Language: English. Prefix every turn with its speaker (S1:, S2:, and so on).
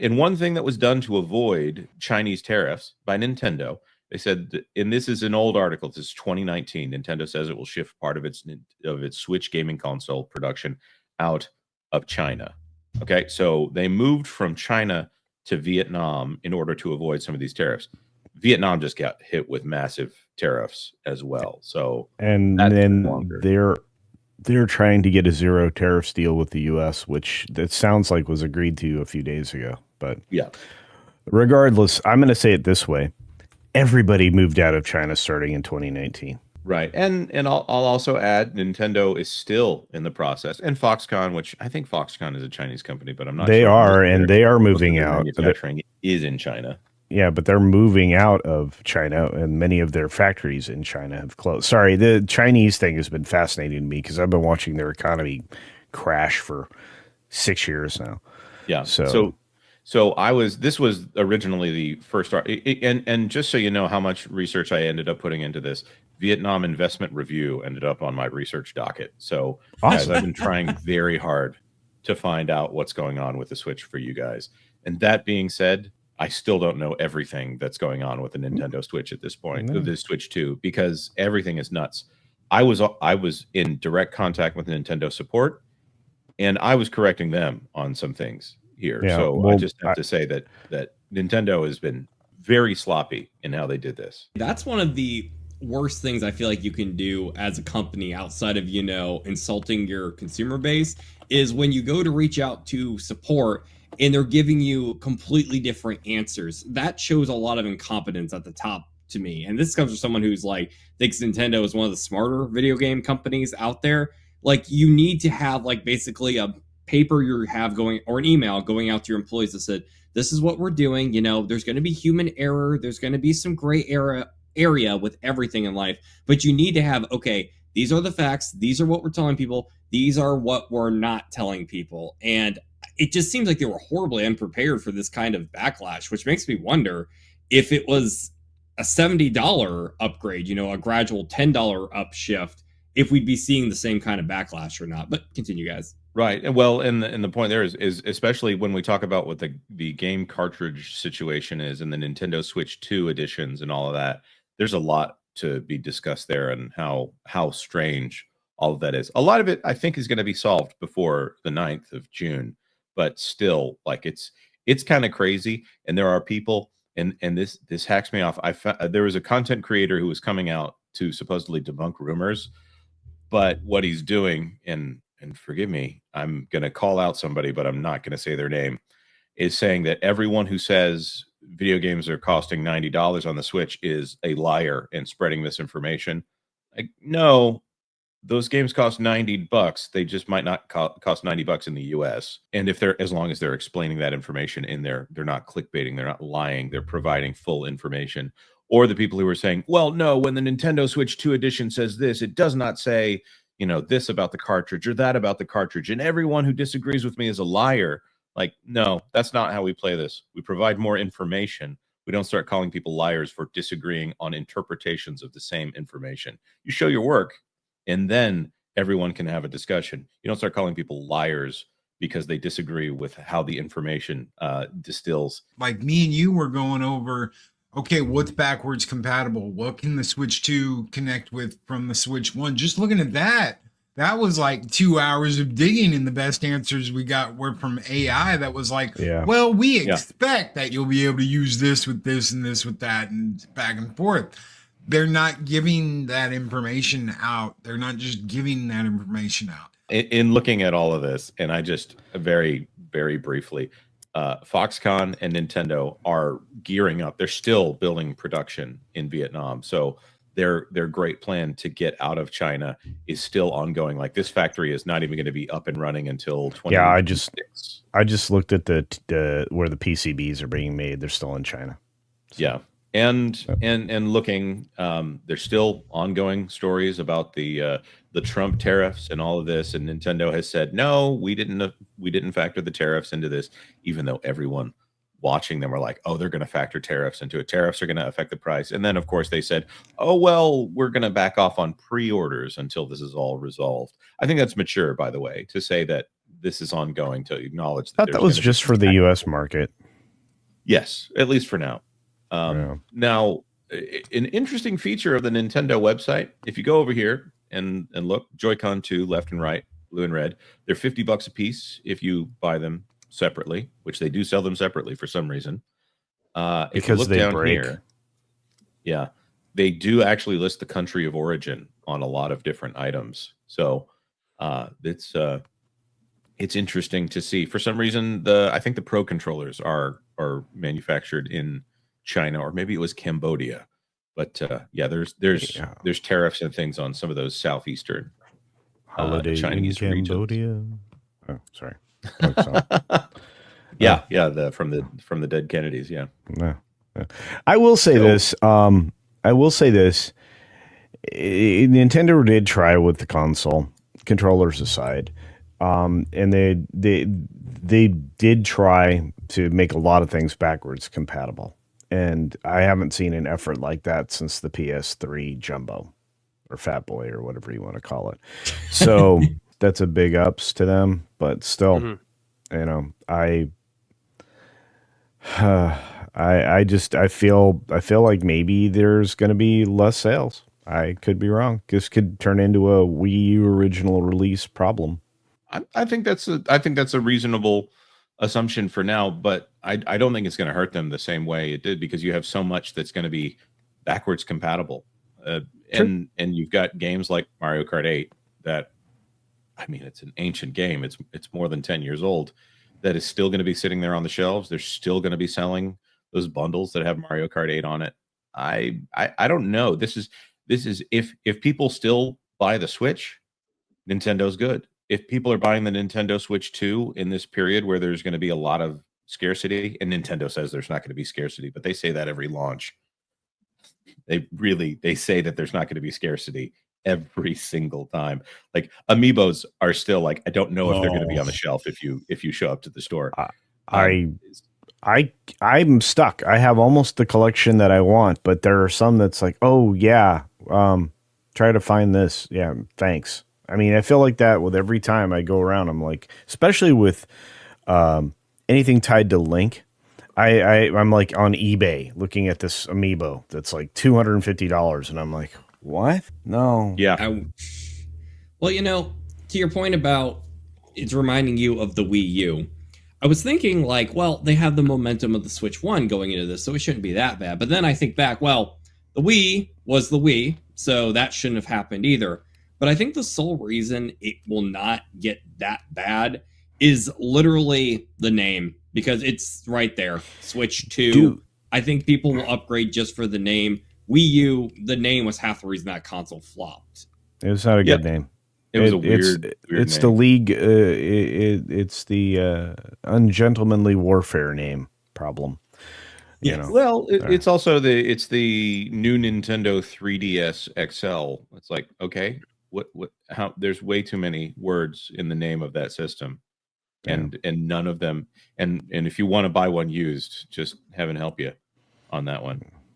S1: And one thing that was done to avoid Chinese tariffs by Nintendo, they said, and this is an old article, this is 2019. Nintendo says it will shift part of its Switch gaming console production out of China. Okay, so they moved from China to Vietnam in order to avoid some of these tariffs. Vietnam just got hit with massive tariffs as well. So
S2: and then they're trying to get a zero tariffs deal with the U.S., which that sounds like was agreed to a few days ago. But
S1: yeah,
S2: regardless, I'm going to say it this way: everybody moved out of China starting in 2019.
S1: Right. And I'll also add Nintendo is still in the process, and Foxconn, which I think Foxconn is a Chinese company, but I'm not
S2: They
S1: sure.
S2: are, and they are moving out.
S1: Manufacturing is in China.
S2: Yeah, but they're moving out of China, and many of their factories in China have closed. Sorry, the Chinese thing has been fascinating to me because I've been watching their economy crash for 6 years now.
S1: Yeah. So this was originally the first and just so you know how much research I ended up putting into this, Vietnam Investment Review ended up on my research docket. So
S2: awesome.
S1: Guys, I've been trying very hard to find out what's going on with the Switch for you guys. And that being said, I still don't know everything that's going on with the Nintendo Switch at this point, the Switch 2, because everything is nuts. I was in direct contact with Nintendo support, and I was correcting them on some things here.
S2: Yeah,
S1: so I just have to say that Nintendo has been very sloppy in how they did this.
S3: That's one of the worst things I feel like you can do as a company outside of, insulting your consumer base, is when you go to reach out to support and they're giving you completely different answers. That shows a lot of incompetence at the top to me. And this comes from someone who's like, thinks Nintendo is one of the smarter video game companies out there. Like, you need to have like basically a paper you have going, or an email going out to your employees that said, this is what we're doing. There's going to be human error. There's going to be some gray area with everything in life, but you need to have, okay, these are the facts. These are what we're telling people. These are what we're not telling people. And it just seems like they were horribly unprepared for this kind of backlash, which makes me wonder if it was a $70 upgrade, a gradual $10 upshift, if we'd be seeing the same kind of backlash or not. But continue, guys.
S1: Right. Well, and the point there is especially when we talk about what the game cartridge situation is and the Nintendo Switch 2 editions and all of that, there's a lot to be discussed there, and how strange all of that is. A lot of it, I think, is going to be solved before the 9th of June, but still, like, it's kind of crazy. And there are people, and this hacks me off. There was a content creator who was coming out to supposedly debunk rumors, but what he's doing, and forgive me, I'm going to call out somebody, but I'm not going to say their name, is saying that everyone who says video games are costing $90 on the Switch is a liar and spreading misinformation. Like, no, those games cost $90. They just might not cost $90 in the US. And as long as they're explaining that information in there, they're not clickbaiting, they're not lying, they're providing full information. Or the people who are saying, well, no, when the Nintendo Switch 2 edition says this, it does not say, this about the cartridge or that about the cartridge. And everyone who disagrees with me is a liar. Like, no, that's not how we play this. We provide more information. We don't start calling people liars for disagreeing on interpretations of the same information. You show your work, and then everyone can have a discussion. You don't start calling people liars because they disagree with how the information distills.
S4: Like me and you were going over, okay, what's backwards compatible? What can the Switch 2 connect with from the Switch 1? Just looking at that was like 2 hours of digging, and the best answers we got were from AI that was like, well, we expect that you'll be able to use this with this and this with that and back and forth. They're not giving that information out. They're not just giving that information out.
S1: In looking at all of this, and I just very, very briefly, Foxconn and Nintendo are gearing up. They're still building production in Vietnam. So their great plan to get out of China is still ongoing. Like, this factory is not even going to be up and running until 2026.
S2: Yeah, I just looked at the where the PCBs are being made. They're still in China.
S1: So. Yeah. And looking, there's still ongoing stories about the Trump tariffs and all of this, and Nintendo has said, no, we didn't factor the tariffs into this, even though everyone watching them are like, oh, they're going to factor tariffs into it. Tariffs are going to affect the price. And then, of course, they said, oh, well, we're going to back off on pre-orders until this is all resolved. I think that's mature, by the way, to say that this is ongoing, to acknowledge that.
S2: I thought that was just for the U.S. market.
S1: Yes, at least for now.
S2: Yeah.
S1: Now, an interesting feature of the Nintendo website, if you go over here and look, Joy-Con 2, left and right, blue and red, they're $50 a piece if you buy them separately, which they do sell them separately for some reason. If you
S2: Because
S1: look
S2: they
S1: down
S2: break.
S1: here, yeah, they do actually list the country of origin on a lot of different items. So it's interesting to see. For some reason, I think the Pro controllers are manufactured in China, or maybe it was Cambodia. But yeah,
S2: Yeah.
S1: there's tariffs and things on some of those southeastern
S2: Holiday in
S1: Chinese regions.
S2: Cambodia. Oh, sorry. Wrong song.
S1: Yeah, from the dead Kennedys. Yeah.
S2: No. I will say this. I will say this. Nintendo did try with the console, controllers aside, and they did try to make a lot of things backwards compatible. And I haven't seen an effort like that since the PS3 Jumbo or Fat Boy or whatever you want to call it. So that's a big ups to them, but still, you know, I feel like maybe there's going to be less sales. I could be wrong. This could turn into a Wii U original release problem.
S1: I think that's a reasonable assumption for now, but I don't think it's going to hurt them the same way it did, because you have so much that's going to be backwards compatible, and you've got games like Mario Kart 8 that, I mean, it's an ancient game. It's more than 10 years old. That is still going to be sitting there on the shelves. They're still going to be selling those bundles that have Mario Kart 8 on it. I don't know. This is if people still buy the Switch, Nintendo's good. If people are buying the Nintendo Switch 2 in this period where there's going to be a lot of scarcity, and Nintendo says there's not going to be scarcity, but they say that every launch. They say that there's not going to be scarcity every single time. Like, amiibos are still like, I don't know if they're going to be on the shelf if you show up to the store.
S2: I'm stuck. I have almost the collection that I want, but there are some that's like, oh yeah, try to find this. Yeah, thanks. I mean, I feel like that with every time I go around. I'm like, especially with anything tied to Link. I'm like on eBay looking at this amiibo that's like $250, and I'm like, what? No.
S1: Yeah.
S3: Well, you know, to your point about it's reminding you of the Wii U, I was thinking like, well, they have the momentum of the Switch 1 going into this, so it shouldn't be that bad. But then I think back, well, the Wii was the Wii, so that shouldn't have happened either. But I think the sole reason it will not get that bad is literally the name, because it's right there. Switch 2.
S2: Dude.
S3: I think people will upgrade just for the name. Wii U, the name was half the reason that console flopped.
S2: It was not a good name.
S1: It was a weird
S2: it's
S1: name.
S2: the league. It's the ungentlemanly warfare name problem. You know.
S1: Well, it's also the new Nintendo 3DS XL. It's like, okay, how there's way too many words in the name of that system, and none of them. And if you want to buy one used, just heaven help you on that one.